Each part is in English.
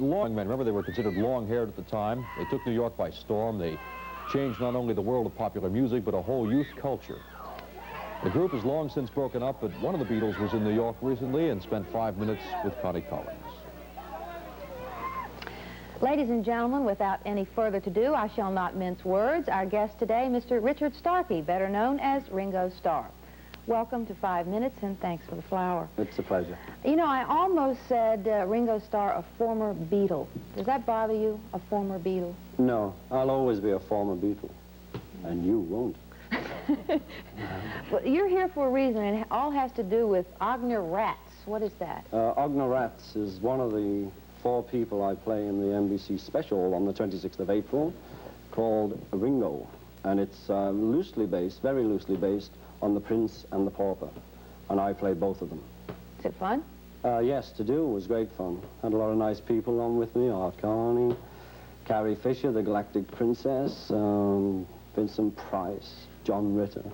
long men, remember they were considered long-haired at the time. They took New York by storm. They changed not only the world of popular music, but a whole youth culture. The group has long since broken up, but one of the Beatles was in New York recently and spent 5 minutes with Connie Collins. Ladies and gentlemen, without any further ado, I shall not mince words. Our guest today, Mr. Richard Starkey, better known as Ringo Starr. Welcome to 5 Minutes, and thanks for the flower. It's a pleasure. You know, I almost said Ringo Starr, a former Beatle. Does that bother you, a former Beatle? No, I'll always be a former Beatle, and you won't. Well, you're here for a reason, and it all has to do with Ogner Rats. What is that? Ogner Rats is one of the 4 people I play in the NBC special on the 26th of April called Ringo, and it's loosely based, very loosely based, on the Prince and the Pauper, and I play both of them. Is it fun? Yes, to do. It was great fun. Had a lot of nice people on with me, Art Connie, Carrie Fisher, the Galactic Princess, Vincent Price, John Ritter.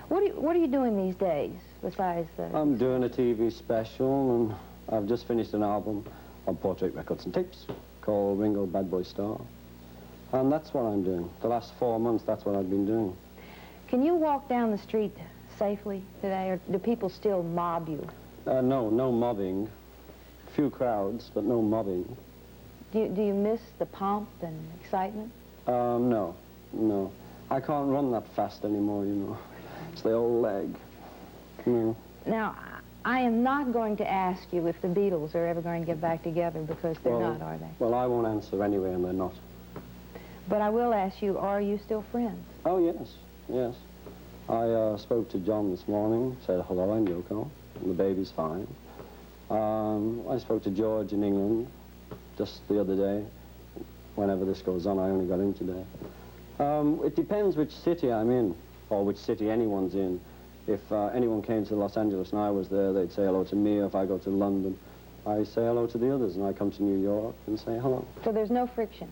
What are you doing these days, besides the... I'm doing a TV special, and I've just finished an album on Portrait Records and Tapes called Ringo Bad Boy Starr. And that's what I'm doing. The last 4 months, that's what I've been doing. Can you walk down the street safely today, or do people still mob you? No mobbing. Few crowds, but no mobbing. Do you miss the pomp and excitement? No. I can't run that fast anymore, you know. It's the old leg. Now, I am not going to ask you if the Beatles are ever going to get back together, because they're not, are they? Well, I won't answer anyway, and they're not. But I will ask you, are you still friends? Oh, yes. I spoke to John this morning, said hello, I'm Yoko, and the baby's fine. I spoke to George in England just the other day. Whenever this goes on, I only got in today. It depends which city I'm in, or which city anyone's in. If anyone came to Los Angeles and I was there, they'd say hello to me. If I go to London, I say hello to the others, and I come to New York and say hello. So there's no friction?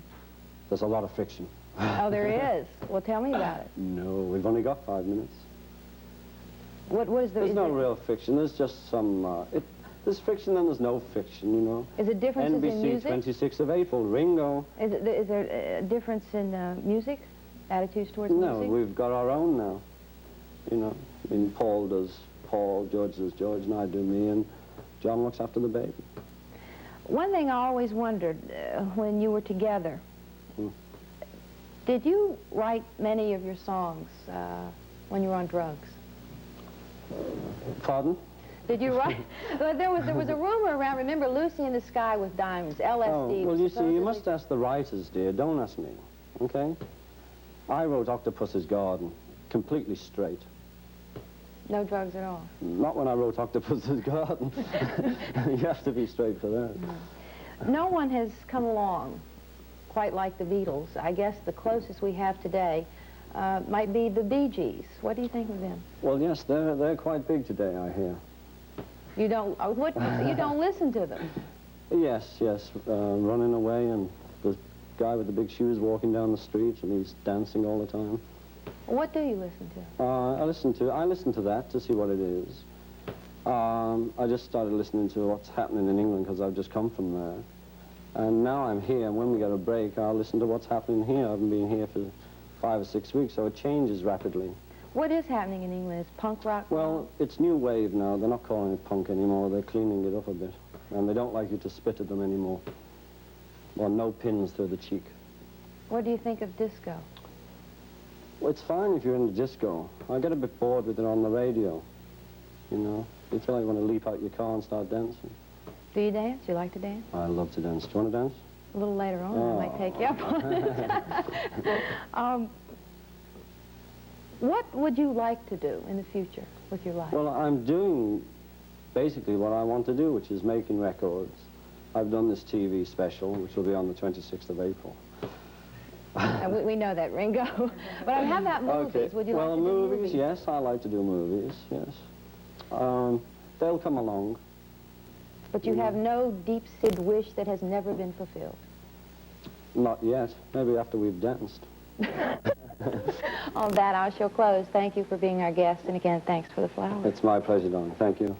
There's a lot of friction. Oh, there is? Well, tell me about it. No, we've only got 5 minutes. What is there? There's no real friction. There's just some... there's friction and there's no friction, you know. Is it differences in music? NBC 26th of April, Ringo. Is there a difference in music? Attitudes towards music? No, we've got our own now. You know, I mean, Paul does Paul, George does George, and I do me, and John looks after the baby. One thing I always wondered when you were together, did you write many of your songs when you were on drugs? Pardon? Did you write? Well, there was a rumor around, remember, Lucy in the Sky with Diamonds, LSD. Oh, well, you see, you must ask the writers, dear. Don't ask me, okay? I wrote Octopus's Garden, completely straight. No drugs at all? Not when I wrote Octopus's Garden. You have to be straight for that. No one has come along quite like the Beatles. I guess the closest we have today might be the Bee Gees. What do you think of them? Well, yes, they're quite big today, I hear. You don't, you don't listen to them? Yes, running away, and the guy with the big shoes walking down the street, and he's dancing all the time. What do you listen to? I listen to that to see what it is. I just started listening to what's happening in England because I've just come from there. And now I'm here, and when we get a break, I'll listen to what's happening here. I haven't been here for 5 or 6 weeks, so it changes rapidly. What is happening in England? Is punk rock? Well, it's new wave now. They're not calling it punk anymore. They're cleaning it up a bit. And they don't like you to spit at them anymore. Well, no pins through the cheek. What do you think of disco? Well, it's fine if you're in the disco. I get a bit bored with it on the radio, you know. You feel like you want to leap out your car and start dancing. Do you dance? You like to dance? I love to dance. Do you want to dance? A little later on, I might take you up on it. What would you like to do in the future with your life? Well, I'm doing basically what I want to do, which is making records. I've done this TV special, which will be on the 26th of April. We know that, Ringo. But how about movies? Okay. Would you like to do movies? Yes, I like to do movies, yes. They'll come along. But you have no deep-seated wish that has never been fulfilled? Not yet. Maybe after we've danced. On that, I shall close. Thank you for being our guest, and again, thanks for the flowers. It's my pleasure, darling. Thank you.